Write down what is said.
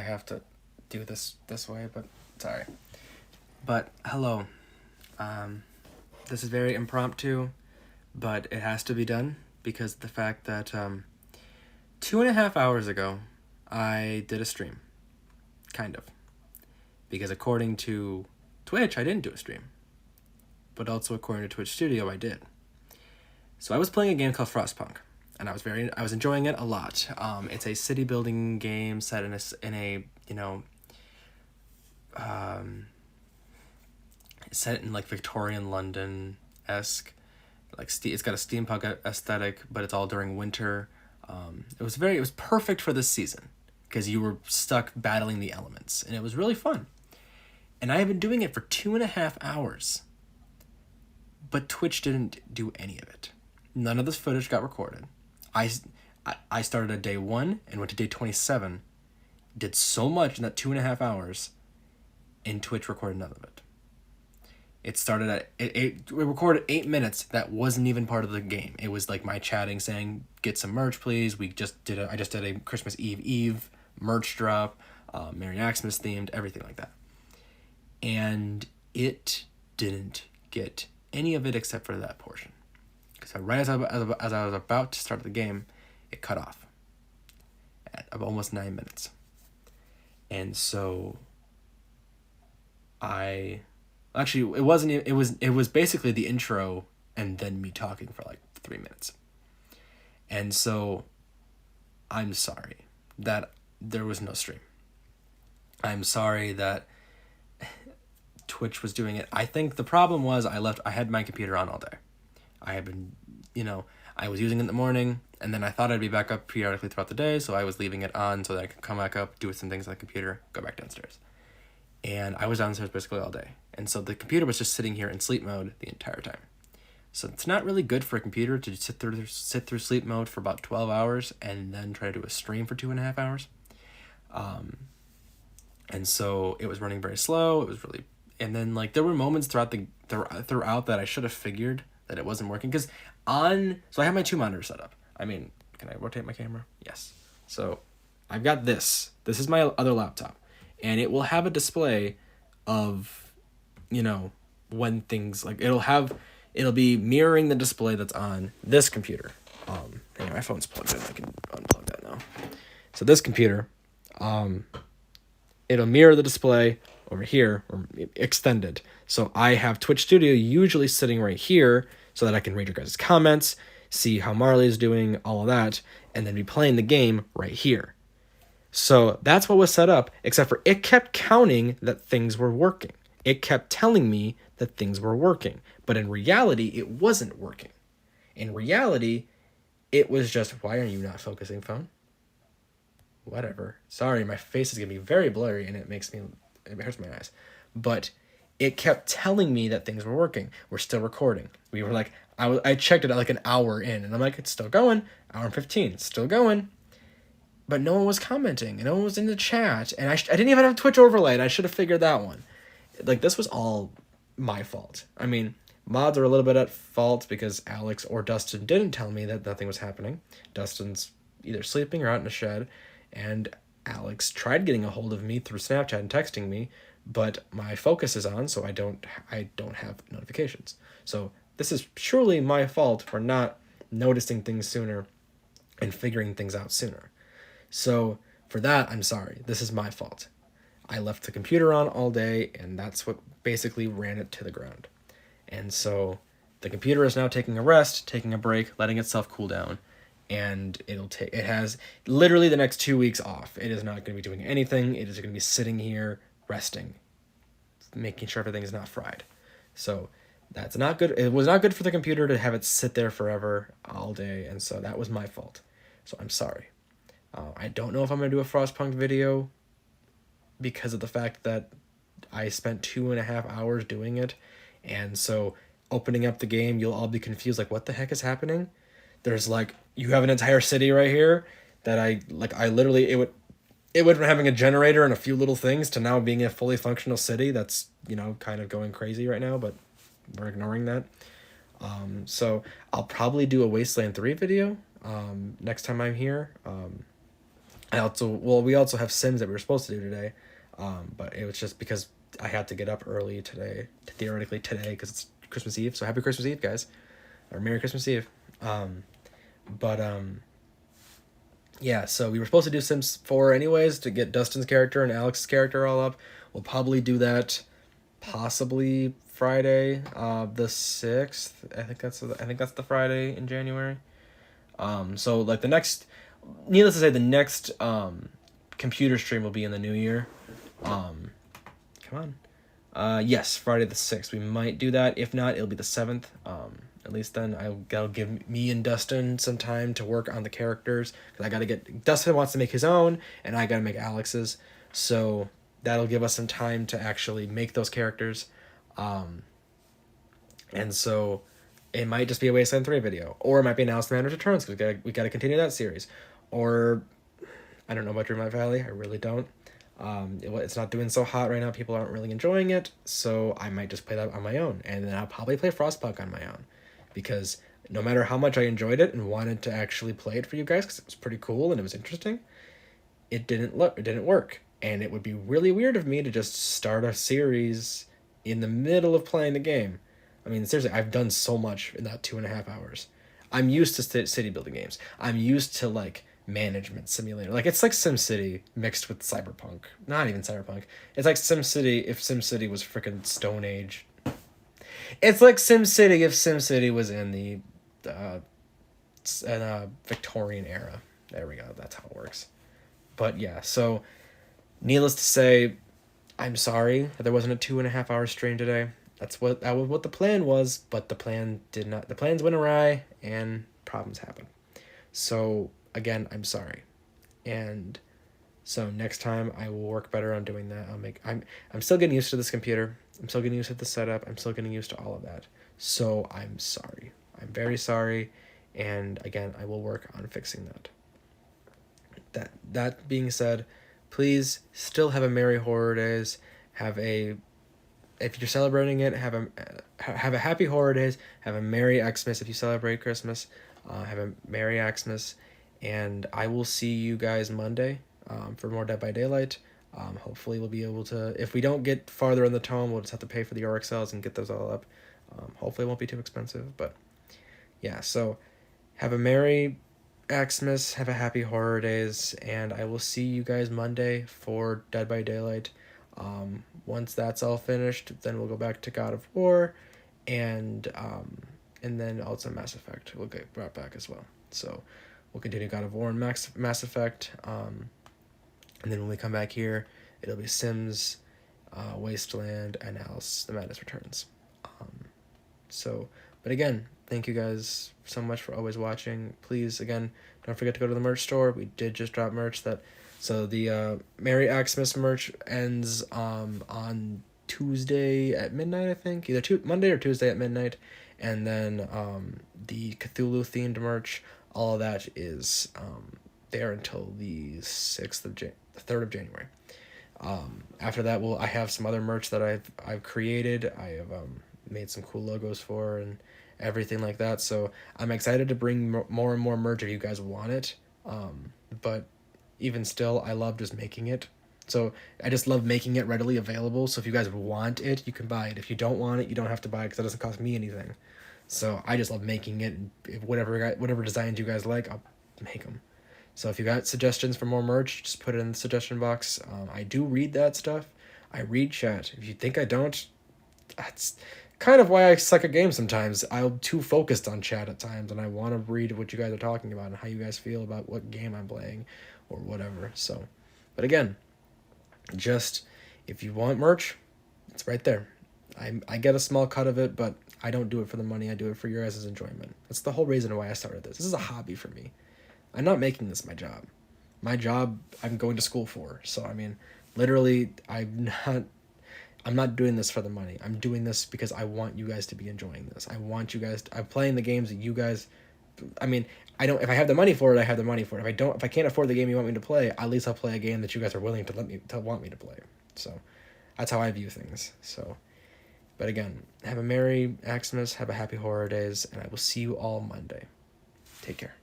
have to do this way, but sorry. But hello. This is very impromptu, but it has to be done because of the fact that 2.5 hours ago, I did a stream. Kind of. Because according to Twitch, I didn't do a stream. But also according to Twitch Studio, I did. So I was playing a game called Frostpunk, and I was enjoying it a lot. It's a city building game set in a set in like Victorian London-esque. It's got a steampunk aesthetic, but it's all during winter. It was perfect for this season because you were stuck battling the elements, and it was really fun. And I have been doing it for 2.5 hours. But Twitch didn't do any of it. None of this footage got recorded. I started at day 1 and went to day 27. Did so much in that 2.5 hours, and Twitch recorded none of it. It started at it recorded 8 minutes that wasn't even part of the game. It was like my chatting saying, "Get some merch, please." I just did a Christmas Eve merch drop, Merry Xmas themed, everything like that. And it didn't get any of it except for that portion. Because right as I was about to start the game, it cut off at almost 9 minutes. And so it was basically the intro and then me talking for like 3 minutes. And so I'm sorry that there was no stream. I'm sorry that Twitch was doing it. I think the problem was I had my computer on all day. I had been, I was using it in the morning, and then I thought I'd be back up periodically throughout the day, so I was leaving it on so that I could come back up, do some things on the computer, go back downstairs. And I was downstairs basically all day. And so the computer was just sitting here in sleep mode the entire time. So it's not really good for a computer to sit through sleep mode for about 12 hours and then try to do a stream for 2.5 hours. And so it was running very slow. It was really, and then like there were moments throughout that I should have figured that it wasn't working so I have my 2 monitors set up. I mean, can I rotate my camera? Yes. So I've got this. This is my other laptop, and it will have a display of, when things like it'll be mirroring the display that's on this computer. Anyway, my phone's plugged in. I can unplug that now. So this computer, it'll mirror the display over here or extended. So I have Twitch Studio usually sitting right here so that I can read your guys' comments, see how Marley's doing, all of that, and then be playing the game right here. So that's what was set up, except for it kept counting that things were working. It kept telling me that things were working, but in reality, it wasn't working. In reality, it was just, why are you not focusing, phone? Whatever. Sorry, my face is going to be very blurry, and it hurts my eyes. But it kept telling me that things were working. We're still recording. We were like, I checked it at like an hour in, and I'm like, it's still going. Hour and 15, it's still going. But no one was commenting, and no one was in the chat, and I didn't even have Twitch overlay, and I should have figured that one. Like, this was all my fault. I mean, mods are a little bit at fault because Alex or Dustin didn't tell me that nothing was happening. Dustin's either sleeping or out in a shed, and Alex tried getting a hold of me through Snapchat and texting me, but my focus is on, so I don't have notifications. So this is surely my fault for not noticing things sooner and figuring things out sooner. So for that, I'm sorry. This is my fault. I left the computer on all day, and that's what basically ran it to the ground. And so the computer is now taking a rest, taking a break, letting itself cool down, and it has literally the next 2 weeks off. It is not going to be doing anything. It is going to be sitting here resting, making sure everything is not fried. So that's not good. It was not good for the computer to have it sit there forever all day, and so that was my fault. So I'm sorry. I don't know if I'm going to do a Frostpunk video because of the fact that I spent 2.5 hours doing it, and so opening up the game, you'll all be confused, like, what the heck is happening? There's like, you have an entire city right here that I literally, it went from having a generator and a few little things to now being a fully functional city that's, kind of going crazy right now, but we're ignoring that. So I'll probably do a Wasteland 3 video next time I'm here. We also have Sims that we were supposed to do today, but it was just because I had to get up early today, theoretically today, because it's Christmas Eve. So happy Christmas Eve, guys, or Merry Christmas Eve. But yeah, so we were supposed to do Sims 4 anyways to get Dustin's character and Alex's character all up. We'll probably do that possibly Friday, the 6th. I think that's the Friday in January. So like needless to say, the next computer stream will be in the new year. Come on. Yes, Friday the 6th. We might do that. If not, it'll be the 7th. At least then that'll give me and Dustin some time to work on the characters. Because I gotta Dustin wants to make his own, and I gotta make Alex's. So that'll give us some time to actually make those characters. And so it might just be a Wasteland 3 video. Or it might be an Alice Madness Returns, because we gotta continue that series. Or, I don't know about Dreamlight Valley. I really don't. It's not doing so hot right now. People aren't really enjoying it, so I might just play that on my own, and then I'll probably play Frostpunk on my own, because no matter how much I enjoyed it and wanted to actually play it for you guys, because it was pretty cool and it was interesting, it didn't work, and it would be really weird of me to just start a series in the middle of playing the game. I mean, seriously, I've done so much in that 2.5 hours. I'm used to city building games. I'm used to like management simulator. Like it's like SimCity mixed with Cyberpunk. Not even Cyberpunk. It's like SimCity if SimCity was freaking Stone Age. It's like SimCity if SimCity was in the Victorian era. There we go. That's how it works. But yeah, so needless to say, I'm sorry that there wasn't a 2.5 hour stream today. That was what the plan was, but the plan did not. The plans went awry and problems happened. So again, I'm sorry. And so next time I will work better on doing that. I'm still getting used to this computer. I'm still getting used to the setup. I'm still getting used to all of that. So I'm sorry. I'm very sorry. And again, I will work on fixing that. That being said, please still have a Merry Horror Days. If you're celebrating it, have a Happy Horror Days. Have a Merry Xmas if you celebrate Christmas. Have a Merry Xmas. And I will see you guys Monday for more Dead by Daylight. Hopefully we'll be able to, if we don't get farther in the tome, we'll just have to pay for the RXLs and get those all up. Hopefully it won't be too expensive, but yeah, so have a Merry Xmas, have a Happy Horror Days, and I will see you guys Monday for Dead by Daylight. Once that's all finished, then we'll go back to God of War, and then also Mass Effect will get brought back as well. So we'll continue God of War and Mass Effect, and then when we come back here, it'll be Sims, Wasteland, and Alice the Madness Returns. But again, thank you guys so much for always watching. Please, again, don't forget to go to the merch store. We did just drop merch so the Merry Xmas merch ends on Tuesday at midnight, I think. Either Monday or Tuesday at midnight. And then the Cthulhu themed merch, all of that is there until the 3rd of January. After that, I have some other merch that I've created. I have made some cool logos for and everything like that. So I'm excited to bring more and more merch if you guys want it. But even still, I love just making it. So I just love making it readily available. So if you guys want it, you can buy it. If you don't want it, you don't have to buy it because it doesn't cost me anything. So I just love making it. Whatever designs you guys like, I'll make them. So if you got suggestions for more merch, just put it in the suggestion box. I do read that stuff. I read chat. If you think I don't, that's kind of why I suck at games sometimes. I'm too focused on chat at times, and I want to read what you guys are talking about and how you guys feel about what game I'm playing or whatever. So, but again, just if you want merch, it's right there. I get a small cut of it, but I don't do it for the money. I do it for your guys' enjoyment. That's the whole reason why I started this. This is a hobby for me. I'm not making this my job. My job I'm going to school for. So I mean, literally, I'm not doing this for the money. I'm doing this because I want you guys to be enjoying this. I'm playing the games that you guys, I mean, if I have the money for it, I have the money for it. If I can't afford the game you want me to play, at least I'll play a game that you guys are willing to want me to play. So that's how I view things. So, but again, have a Merry Xmas, have a Happy Horror Days, and I will see you all Monday. Take care.